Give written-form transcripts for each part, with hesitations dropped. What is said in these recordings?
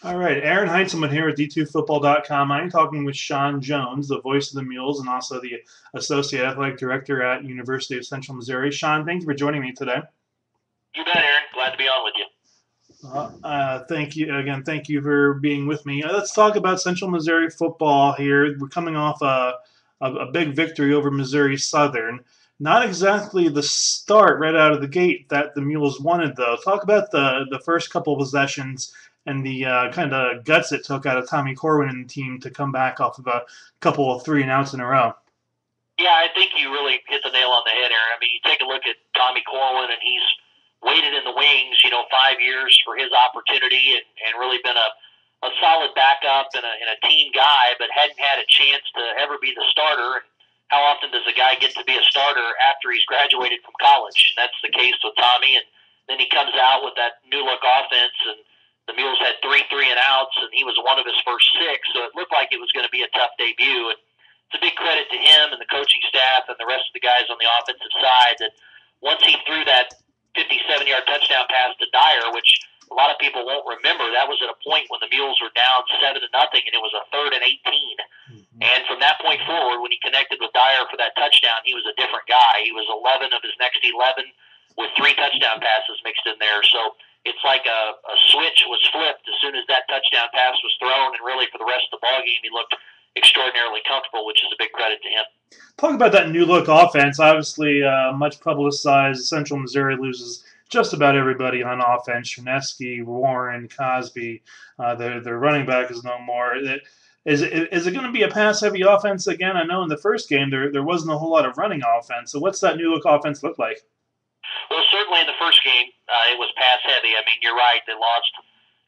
All right, Aaron Heinzelman here at D2Football.com. I'm talking with Shawn Jones, the voice of the Mules, and also the Associate Athletic Director at University of Central Missouri. Shawn, thank you for joining me today. You bet, Aaron. Glad to be on with you. Thank you again. Thank you for being with me. Let's talk about Central Missouri football here. We're coming off a big victory over Missouri Southern. Not exactly the start right out of the gate that the Mules wanted, though. Talk about the first couple of possessions and the kind of guts it took out of Tommy Corwin and the team to come back off of a couple of 3-and-outs in a row. Yeah, I think you really hit the nail on the head, Aaron. I mean, you take a look at Tommy Corwin, and he's waited in the wings, 5 years for his opportunity and really been a solid backup and a team guy, but hadn't had a chance to ever be the starter. And how often does a guy get to be a starter after he's graduated from college? And that's the case with Tommy. And then he comes out with that new look offense, and the Mules had three and outs, and he was one of his first six. So it looked like it was going to be a tough debut. And it's a big credit to him and the coaching staff and the rest of the guys on the offensive side that once he threw that 57-yard touchdown pass to Dyer, which a lot of people won't remember, that was at a point when the Mules were down 7-0, and it was a 3rd and 18. And from that point forward, when he connected with Dyer for that touchdown, he was a different guy. He was 11 of his next 11 with 3 touchdown passes mixed in there. So it's like a switch was flipped as soon as that touchdown pass was thrown, and really for the rest of the ballgame, he looked extraordinarily comfortable, which is a big credit to him. Talk about that new look offense. Obviously, much publicized. Central Missouri loses just about everybody on offense. Chernesky, Warren, Cosby. Their running back is no more. Is it going to be a pass-heavy offense again? I know in the first game there wasn't a whole lot of running offense. So what's that new look offense look like? Well, certainly in the first game, it was pass-heavy. I mean, you're right. They lost,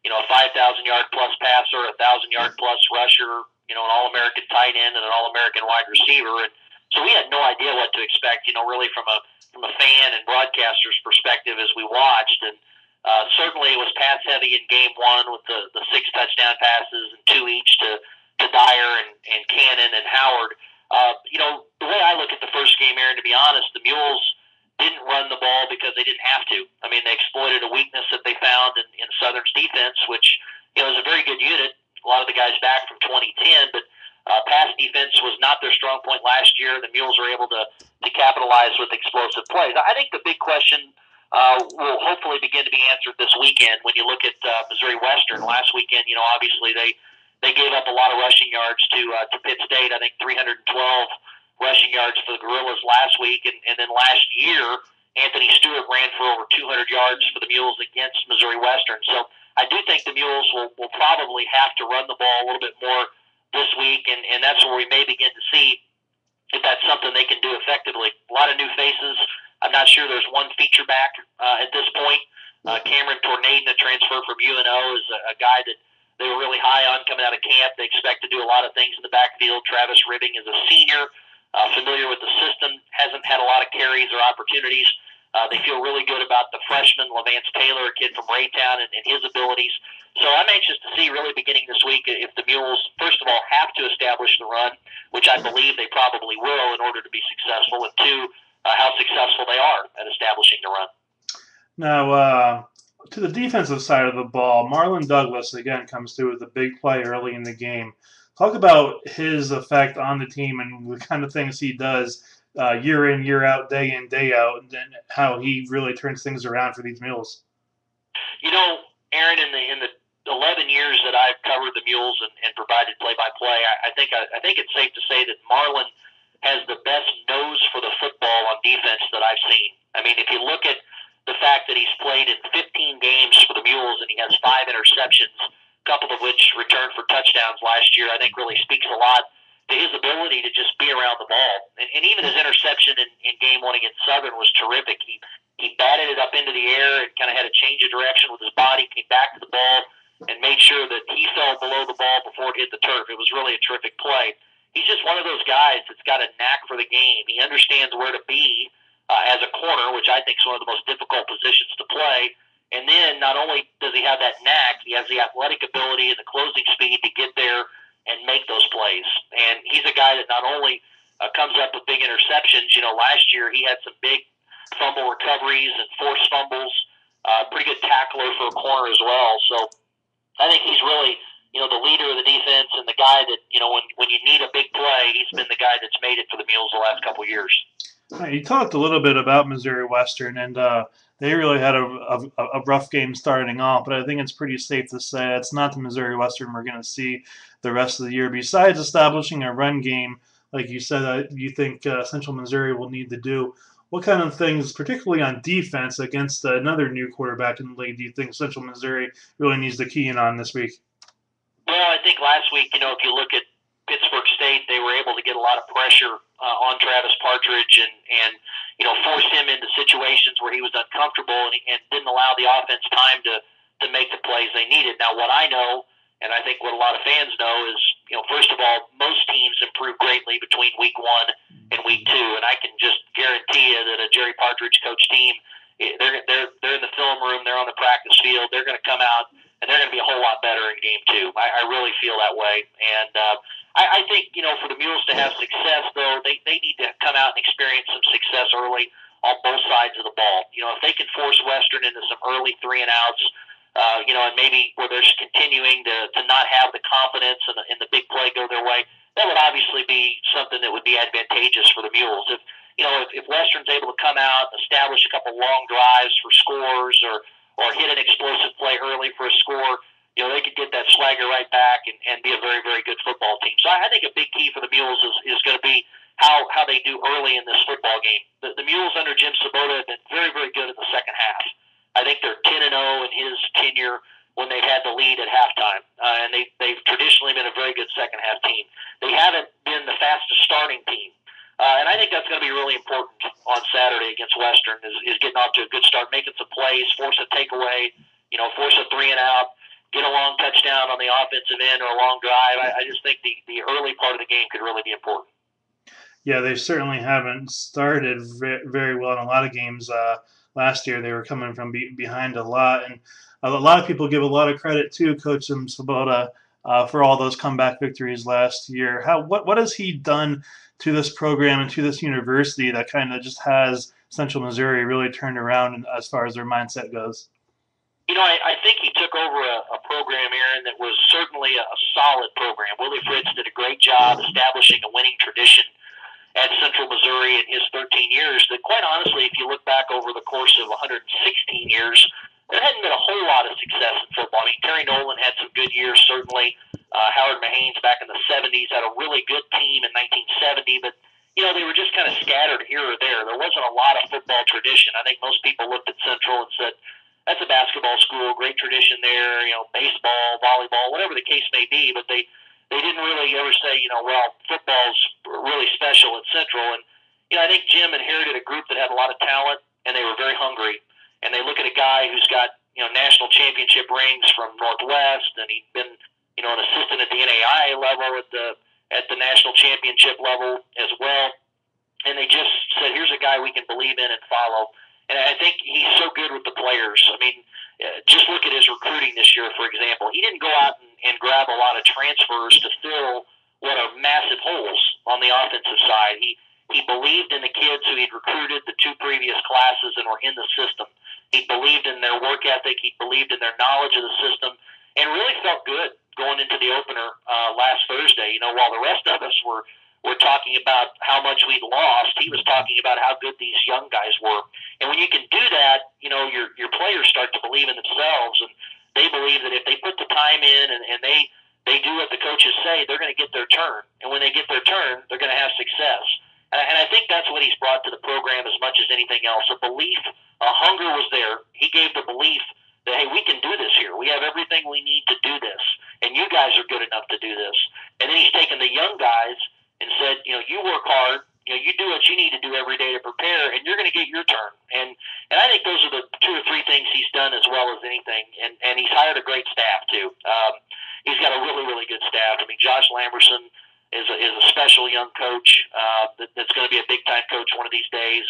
a 5,000-yard plus passer, a 1,000-yard plus rusher, an All-American tight end, and an All-American wide receiver. And so we had no idea what to expect, really from a fan and broadcaster's perspective as we watched. And certainly it was pass heavy in game one with the 6 touchdown passes and 2 each to Dyer and Cannon and Howard. The way I look at the first game, Aaron, to be honest, the Mules didn't run the ball because they didn't have to. I mean, they exploited a weakness that they found in Southern's defense, which is a very good unit. A lot of the guys back from 2010, but pass defense was not their strong point last year. The Mules were able to capitalize with explosive plays. I think the big question will hopefully begin to be answered this weekend when you look at Missouri Western. Last weekend, obviously they gave up a lot of rushing yards to Pitt State. I think 312 rushing yards for the Gorillas last week, and then last year Anthony Stewart ran for over 200 yards for the Mules against Missouri Western. So I do think the Mules will probably have to run the ball a little bit more this week, and that's where we may begin to see if that's something they can do effectively. A lot of new faces. I'm not sure there's one feature back at this point. Cameron Tornade, the transfer from UNO, is a guy that they were really high on coming out of camp. They expect to do a lot of things in the backfield. Travis Ribbing is a senior, familiar with the system, hasn't had a lot of carries or opportunities. They feel really good about the freshman, Levance Taylor, a kid from Raytown, and his abilities. So I'm anxious to see, really beginning this week, if the Mules, first of all, have to establish the run, which I believe they probably will in order to be successful, and 2, how successful they are at establishing the run. Now, to the defensive side of the ball, Marlon Douglas, again, comes through with a big play early in the game. Talk about his effect on the team and the kind of things he does year in, year out, day in, day out, and how he really turns things around for these Mules. Aaron, in the 11 years that I've covered the Mules and provided play-by-play, I think it's safe to say that Marlon has the best nose for the football on defense that I've seen. I mean, if you look at the fact that he's played in 15 games for the Mules and he has 5 interceptions, a couple of which returned for touchdowns last year, I think really speaks a lot to his ability to just be around the ball. And even his interception in game 1 against Southern was terrific. He batted it up into the air and kind of had a change of direction with his body, came back to the ball, and made sure that he fell below the ball before it hit the turf. It was really a terrific play. He's just one of those guys that's got a knack for the game. He understands where to be as a corner, which I think is one of the most difficult positions to play. And then not only does he have that knack, he has the athletic ability and the closing speed to get there and make those plays. And he's a guy that not only comes up with big interceptions. Last year he had some big fumble recoveries and forced fumbles. Pretty good tackler for a corner as well. So I think he's really, the leader of the defense and the guy that, when you need a big play, he's been the guy that's made it for the Mules the last couple of years. You talked a little bit about Missouri Western, and they really had a rough game starting off, but I think it's pretty safe to say it's not the Missouri Western we're going to see the rest of the year. Besides establishing a run game, like you said, you think Central Missouri will need to do. What kind of things, particularly on defense against another new quarterback in the league, do you think Central Missouri really needs to key in on this week? Well, I think last week, if you look at Pittsburgh State, they were able to get a lot of pressure on Travis Partridge and force him into situations where he was uncomfortable and didn't allow the offense time to make the plays they needed. Now, what I know, and I think what a lot of fans know, is first of all, most teams improve greatly between week 1 and week 2, and I can just guarantee you that a Jerry Partridge coach team, they're in the film room, they're on the practice field, they're going to come out and they're going to be a whole lot better in game 2. I really feel that way, and I think, for the Mules to have success, though, they need to come out and experience some success early on both sides of the ball. If they can force Western into some early 3-and-outs, and maybe where they're continuing to not have the confidence and the big play go their way, that would obviously be something that would be advantageous for the Mules. If Western's able to come out and establish a couple long drives for scores or hit an explosive play early for a score, they could get that swagger right back and be a very, very good football team. So I think a big key for the Mules is going to be how they do early in this football game. The Mules under Jim Svoobda have been very, very good in the second half. I think they're 10-0 in his tenure when they've had the lead at halftime, and they've traditionally been a very good second half team. They haven't been the fastest starting team. And I think that's going to be really important on Saturday against Western is getting off to a good start, making some plays, force a takeaway, force a 3-and-out, get a long touchdown on the offensive end or a long drive. I just think the early part of the game could really be important. Yeah, they certainly haven't started very well in a lot of games. Last year, they were coming from behind a lot, and a lot of people give a lot of credit to Coach Jim Svoobda for all those comeback victories last year. What has he done to this program and to this university that kind of just has Central Missouri really turned around as far as their mindset goes? I think he took over a program, Aaron, that was certainly a solid program. Willie Fritz did a great job establishing a winning tradition at Central Missouri in his 13 years that, quite honestly, if you look back over the course of 116 years, there hadn't been a whole lot of success in football. I mean, Terry Nolan had some good years, certainly. Howard Mahanes back in the 70s had a really good team in 1970, but, they were just kind of scattered here or there. There wasn't a lot of football tradition. I think most people looked at Central and said, that's a basketball school, great tradition there, baseball, volleyball, whatever the case may be, but they didn't really ever say, well, football's really special at Central. And, I think Jim inherited a group that had a lot of talent, and they were very hungry. And they look at a guy who's got, national championship rings from Northwest, and he'd been, an assistant at the NAIA level at the national championship level as well. And they just said, here's a guy we can believe in and follow. And I think he's so good with the players. I mean, just look at his recruiting this year, for example. He didn't go out and grab a lot of transfers to fill what are massive holes on the offensive side. He believed in the kids who he'd recruited the 2 previous classes and were in the system. He believed in their work ethic. He believed in their knowledge of the system and really felt good going into the opener last Thursday. While the rest of us were talking about how much we'd lost, he was talking about how good these young guys were. And when you can do that, your players start to believe in themselves, and they believe that if they put the time in and they do what the coaches say, they're going to get their turn. And when they get their turn, they're going to have success. And I think that's what he's brought to the program as much as anything else. A belief, a hunger was there. He gave the belief that, hey, we can do this here. We have everything we need to do this. And you guys are good enough to do this. And then he's taken the young guys and said, you work hard, you do what you need to do every day to prepare, and you're going to get your turn. And I think those are the 2 or 3 things he's done as well as anything. And he's hired a great staff, too. He's got a really, really good staff. I mean, Josh Lamberson is a special young coach that's going to be a big-time coach one of these days.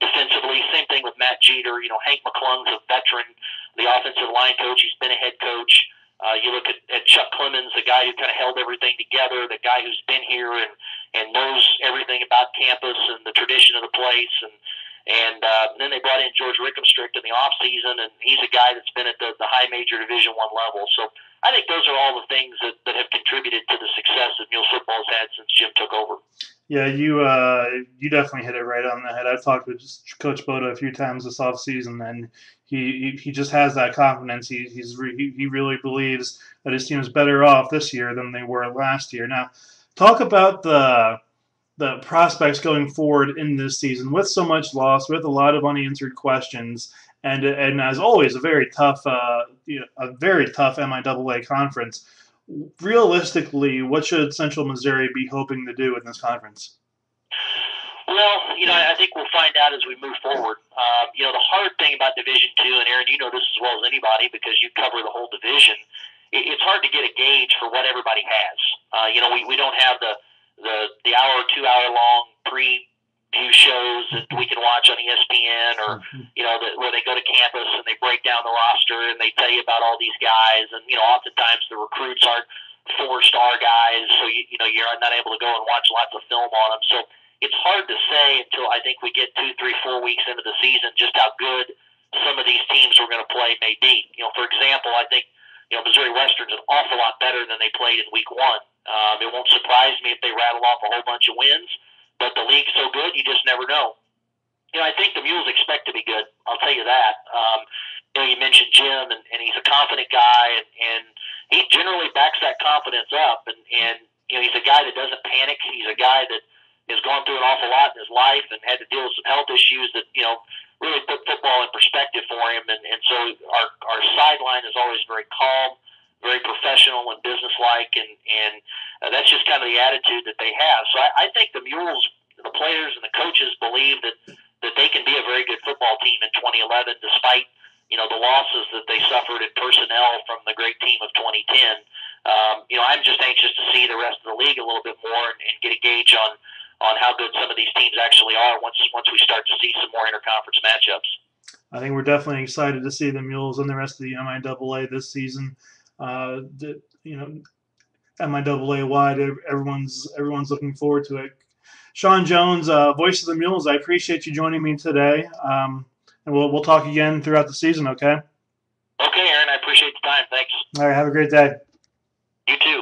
Defensively, same thing with Matt Jeter. Hank McClung's a veteran, the offensive line coach. He's been a head coach. You look at Chuck Clemens, the guy who kind of held everything together, the guy who's been here and knows everything about campus and the tradition of the place. And then they brought in George Rickenstrick in the off season, and he's a guy that's been at the high major Division I level. So I think those are all the things that have contributed to the success that Mules football has had since Jim took over. Yeah, you definitely hit it right on the head. I've talked with Coach Boda a few times this offseason, and he just has that confidence. He really believes that his team is better off this year than they were last year. Now, talk about the prospects going forward in this season with so much loss, with a lot of unanswered questions, and as always, a very tough MIAA conference. Realistically, what should Central Missouri be hoping to do in this conference? Well, I think we'll find out as we move forward. The hard thing about Division II, and Aaron, you know this as well as anybody because you cover the whole division. It's hard to get a gauge for what everybody has. We don't have the hour, 2 hour long preview shows that we can watch on ESPN or where they go to campus and they break down the roster and they tell you about all these guys. And oftentimes the recruits aren't 4-star guys, so you're not able to go and watch lots of film on them. So it's hard to say until I think we get 2, 3, 4 weeks into the season just how good some of these teams we're going to play may be. For example, I think Missouri Western's an awful lot better than they played in week 1. It won't surprise me if they rattle off a whole bunch of wins, but the league's so good you just never know. I think the Mules expect to be good. I'll tell you that. You mentioned Jim, and he's a confident guy, and he generally backs that confidence up. And he's a guy that doesn't panic. He's a guy that has gone through an awful lot in his life and had to deal with some health issues that really put football in perspective for him. And so our sideline is always very calm, very professional and businesslike, and that's just kind of the attitude that they have. So I think the Mules, the players and the coaches believe that they can be a very good football team in 2011 despite the losses that they suffered in personnel from the great team of 2010. I'm just anxious to see the rest of the league a little bit more and get a gauge on how good some of these teams actually are once we start to see some more interconference matchups. I think we're definitely excited to see the Mules and the rest of the MIAA this season. MIAA wide, everyone's looking forward to it. Shawn Jones, voice of the Mules, I appreciate you joining me today, and we'll talk again throughout the season. Okay. Okay, Aaron, I appreciate the time. Thanks. All right, have a great day. You too.